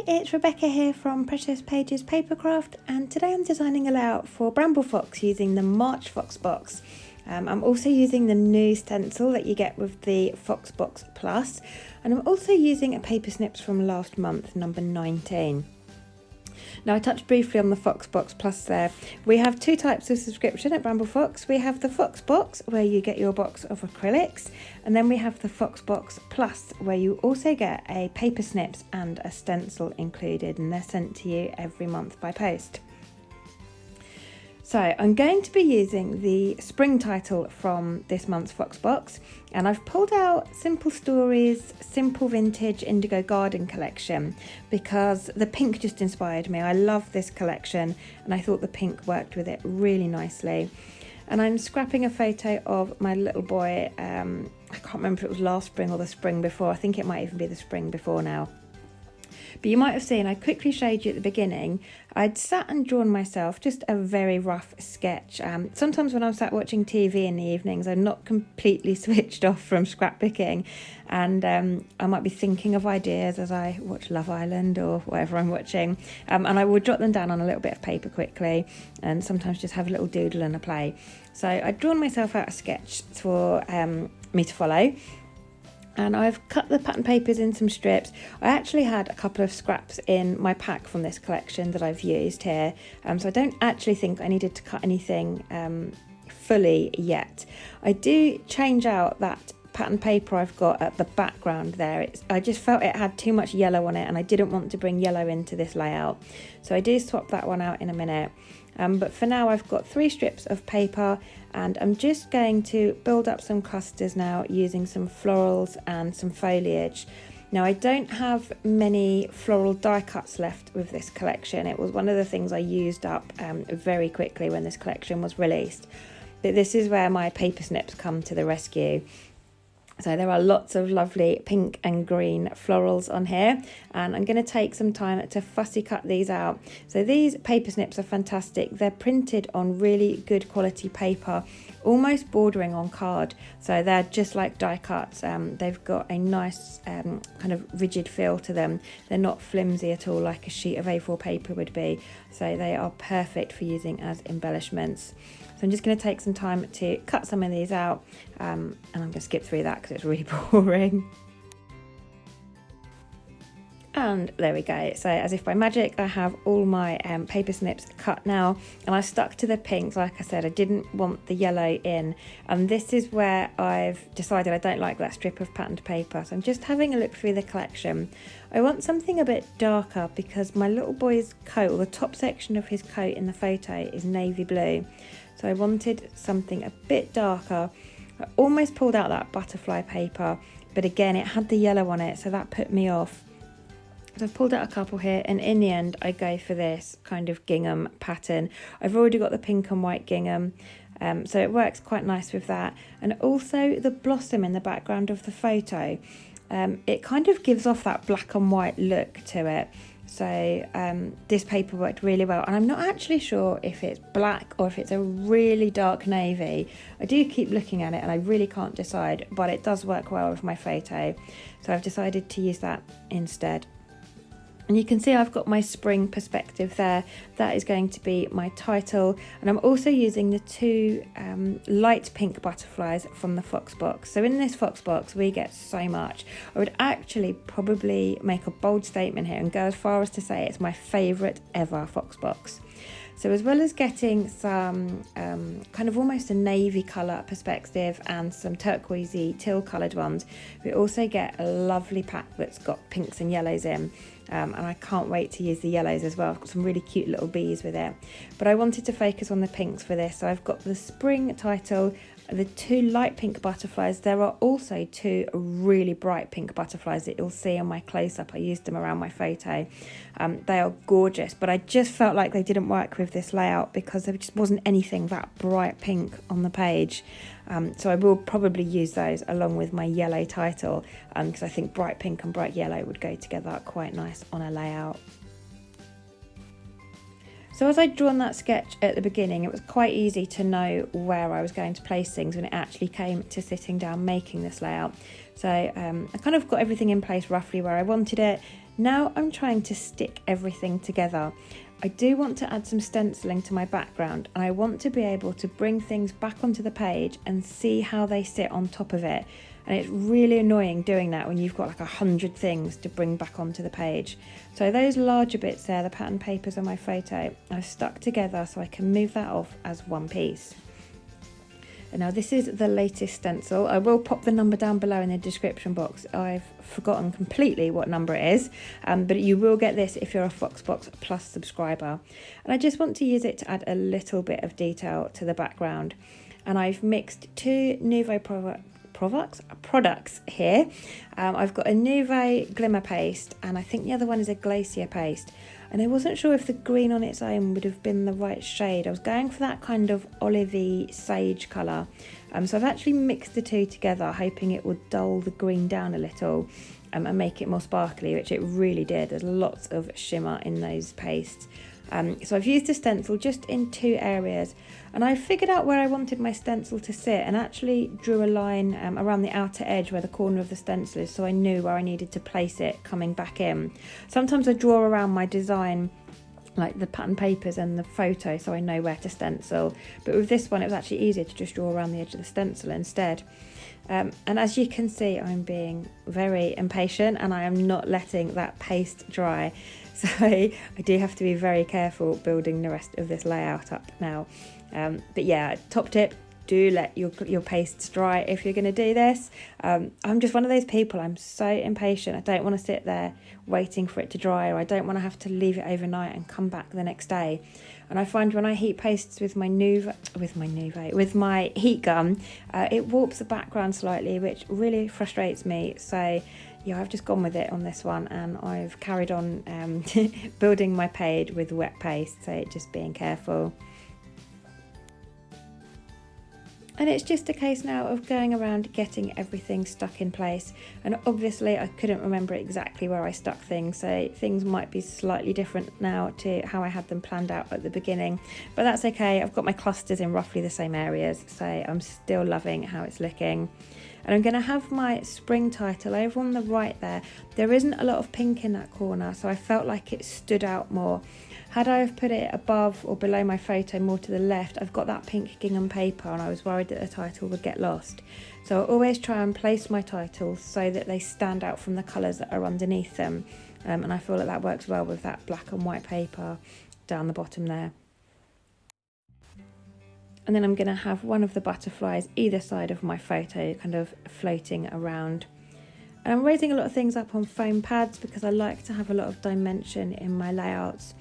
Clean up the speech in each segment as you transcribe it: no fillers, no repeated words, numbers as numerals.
it's Rebecca here from Precious Pages Papercraft, and today I'm designing a layout for Bramble Fox using the March Fox box. I'm also using the new stencil that you get with the Fox Box Plus, and I'm also using a paper snips from last month, number 19. Now, I touched briefly on the Fox Box Plus there. We have two types of subscription at Bramble Fox. We have the Fox Box, where you get your box of acrylics, and then we have the Fox Box Plus, where you also get a paper snips and a stencil included, and they're sent to you every month by post. So I'm going to be using the spring title from this month's Fox Box, and I've pulled out Simple Stories Simple Vintage Indigo Garden collection because the pink just inspired me. I love this collection and I thought the pink worked with it really nicely. And I'm scrapping a photo of my little boy. I can't remember if it was last spring or the spring before. I think it might even be the spring before now. But you might have seen, I quickly showed you at the beginning, I'd sat and drawn myself just a very rough sketch. Sometimes when I'm sat watching TV in the evenings, I'm not completely switched off from scrapbooking, and I might be thinking of ideas as I watch Love Island or whatever I'm watching, and I will jot them down on a little bit of paper quickly, and sometimes just have a little doodle and a play. So I'd drawn myself out a sketch for me to follow. And I've cut the pattern papers in some strips. I actually had a couple of scraps in my pack from this collection that I've used here. So I don't actually think I needed to cut anything fully yet. I do change out that pattern paper I've got at the background there. I just felt it had too much yellow on it and I didn't want to bring yellow into this layout. So I do swap that one out in a minute. But for now I've got 3 strips of paper, and I'm just going to build up some clusters now using some florals and some foliage. Now, I don't have many floral die cuts left with this collection. It was one of the things I used up very quickly when this collection was released. But this is where my paper snips come to the rescue. So there are lots of lovely pink and green florals on here, and I'm going to take some time to fussy cut these out. So these paper snips are fantastic. They're printed on really good quality paper, almost bordering on card. So they're just like die cuts. They've got a nice kind of rigid feel to them. They're not flimsy at all like a sheet of A4 paper would be. So they are perfect for using as embellishments. So I'm just going to take some time to cut some of these out, and I'm going to skip through that because it's really boring. And there we go. So as if by magic, I have all my paper snips cut now, and I stuck to the pinks. Like I said, I didn't want the yellow in, and this is where I've decided I don't like that strip of patterned paper. So I'm just having a look through the collection. I want something a bit darker because my little boy's coat, or the top section of his coat in the photo, is navy blue. So I wanted something a bit darker. I almost pulled out that butterfly paper, but again, it had the yellow on it, so that put me off. So I've pulled out a couple here, and in the end, I go for this kind of gingham pattern. I've already got the pink and white gingham, so it works quite nice with that. And also the blossom in the background of the photo, it kind of gives off that black and white look to it. So this paper worked really well, and I'm not actually sure if it's black or if it's a really dark navy. I do keep looking at it and I really can't decide, but it does work well with my photo, so I've decided to use that instead. And you can see I've got my spring perspective there. That is going to be my title. And I'm also using the 2 light pink butterflies from the Fox Box. So in this Fox Box, we get so much. I would actually probably make a bold statement here and go as far as to say it's my favourite ever Fox Box. So as well as getting some kind of almost a navy colour perspective and some turquoisey teal coloured ones, we also get a lovely pack that's got pinks and yellows in. And I can't wait to use the yellows as well. I've got some really cute little bees with it. But I wanted to focus on the pinks for this. So I've got the spring title, the 2 light pink butterflies. There are also 2 really bright pink butterflies that you'll see on my close-up. I used them around my photo. They are gorgeous, but I just felt like they didn't work with this layout because there just wasn't anything that bright pink on the page. So I will probably use those along with my yellow title, because I think bright pink and bright yellow would go together quite nice on a layout. So as I'd drawn that sketch at the beginning, it was quite easy to know where I was going to place things when it actually came to sitting down making this layout. So I kind of got everything in place roughly where I wanted it. Now I'm trying to stick everything together. I do want to add some stenciling to my background, and I want to be able to bring things back onto the page and see how they sit on top of it. And it's really annoying doing that when you've got like 100 things to bring back onto the page. So those larger bits there, the pattern papers on my photo, I've stuck together so I can move that off as one piece. And now this is the latest stencil. I will pop the number down below in the description box. I've forgotten completely what number it is, but you will get this if you're a Foxbox Plus subscriber. And I just want to use it to add a little bit of detail to the background. And I've mixed two Nouveau products here. I've got a Nouveau Glimmer Paste, and I think the other one is a Glacier Paste. And I wasn't sure if the green on its own would have been the right shade. I was going for that kind of olivey sage colour. So I've actually mixed the two together, hoping it would dull the green down a little and make it more sparkly, which it really did. There's lots of shimmer in those pastes. So I've used a stencil just in two areas, and I figured out where I wanted my stencil to sit and actually drew a line around the outer edge where the corner of the stencil is, so I knew where I needed to place it coming back in. Sometimes I draw around my design, like the pattern papers and the photo, so I know where to stencil, but with this one it was actually easier to just draw around the edge of the stencil instead. And as you can see, I'm being very impatient and I am not letting that paste dry. So I do have to be very careful building the rest of this layout up now. But yeah, top tip, do let your pastes dry if you're going to do this. I'm just one of those people, I'm so impatient. I don't want to sit there waiting for it to dry, or I don't want to have to leave it overnight and come back the next day. And I find when I heat pastes with my heat gun, it warps the background slightly, which really frustrates me. So yeah, I've just gone with it on this one, and I've carried on building my page with wet paste, so just being careful. And it's just a case now of going around getting everything stuck in place. And obviously I couldn't remember exactly where I stuck things, so things might be slightly different now to how I had them planned out at the beginning. But that's okay, I've got my clusters in roughly the same areas, so I'm still loving how it's looking. And I'm going to have my spring title over on the right there. There isn't a lot of pink in that corner, so I felt like it stood out more. Had I have put it above or below my photo more to the left, I've got that pink gingham paper and I was worried that the title would get lost. So I always try and place my titles so that they stand out from the colours that are underneath them. And I feel like that works well with that black and white paper down the bottom there. And then I'm going to have one of the butterflies either side of my photo kind of floating around. And I'm raising a lot of things up on foam pads because I like to have a lot of dimension in my layouts.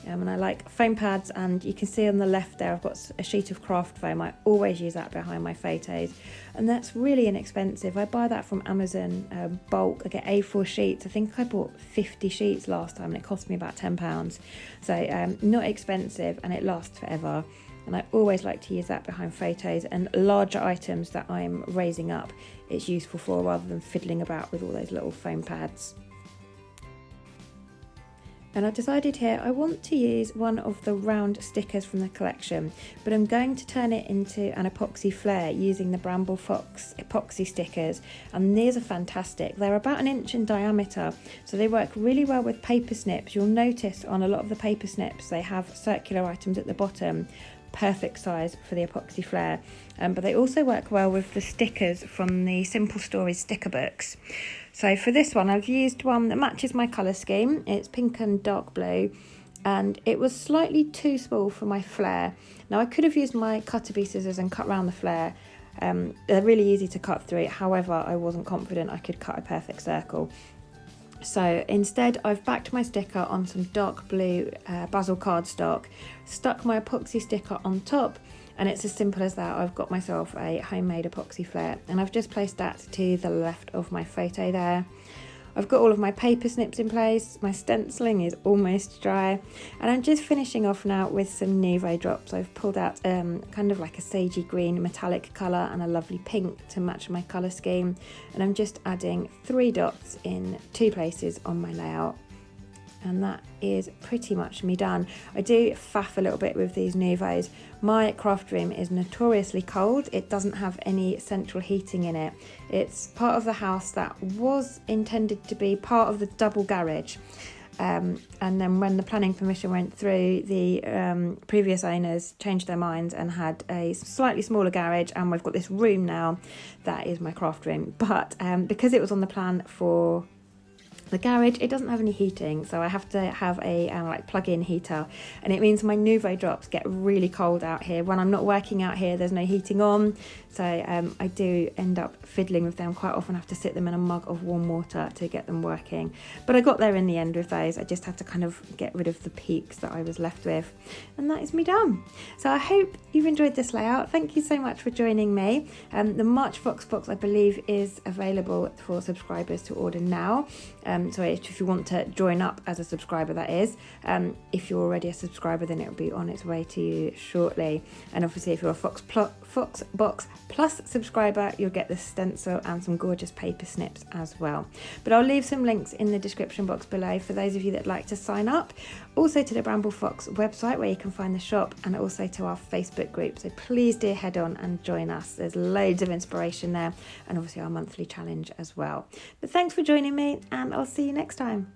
And I like foam pads, and you can see on the left there I've got a sheet of craft foam. I always use that behind my photos, and that's really inexpensive. I buy that from Amazon bulk. I get A4 sheets. I think I bought 50 sheets last time and it cost me about £10. So not expensive, and it lasts forever. And I always like to use that behind photos and larger items that I'm raising up. It's useful for, rather than fiddling about with all those little foam pads. And I've decided here I want to use one of the round stickers from the collection, but I'm going to turn it into an epoxy flare using the Bramble Fox epoxy stickers, and these are fantastic. They're about 1 inch in diameter, so they work really well with paper snips. You'll notice on a lot of the paper snips they have circular items at the bottom, perfect size for the epoxy flare. But they also work well with the stickers from the Simple Stories sticker books. So for this one I've used one that matches my colour scheme. It's pink and dark blue, and it was slightly too small for my flare. Now I could have used my cutter-bee scissors and cut around the flare. They're really easy to cut through, however I wasn't confident I could cut a perfect circle. So instead I've backed my sticker on some dark blue basil cardstock, stuck my epoxy sticker on top, and it's as simple as that. I've got myself a homemade epoxy flare, and I've just placed that to the left of my photo there. I've got all of my paper snips in place, my stenciling is almost dry, and I'm just finishing off now with some Nouveau drops. I've pulled out kind of like a sagey green metallic colour and a lovely pink to match my colour scheme, and I'm just adding 3 dots in 2 places on my layout. And that is pretty much me done. I do faff a little bit with these Nouveaux. My craft room is notoriously cold. It doesn't have any central heating in it. It's part of the house that was intended to be part of the double garage. And then when the planning permission went through, the previous owners changed their minds and had a slightly smaller garage, and we've got this room now that is my craft room. But because it was on the plan for the garage, it doesn't have any heating, so I have to have a like plug-in heater, and it means my Nouveau drops get really cold out here. When I'm not working out here, there's no heating on, so I do end up fiddling with them quite often. I have to sit them in a mug of warm water to get them working, but I got there in the end with those. I just had to kind of get rid of the peaks that I was left with, and that is me done. So I hope you've enjoyed this layout. Thank you so much for joining me. The March Fox box, I believe, is available for subscribers to order now. So if you want to join up as a subscriber, that is. If you're already a subscriber, then it'll be on its way to you shortly. And obviously, if you're a Fox Box Plus subscriber, you'll get the stencil and some gorgeous paper snips as well. But I'll leave some links in the description box below for those of you that like to sign up. Also to the Bramble Fox website, where you can find the shop, and also to our Facebook group. So please do head on and join us. There's loads of inspiration there, and obviously our monthly challenge as well. But thanks for joining me, and I'll see you next time.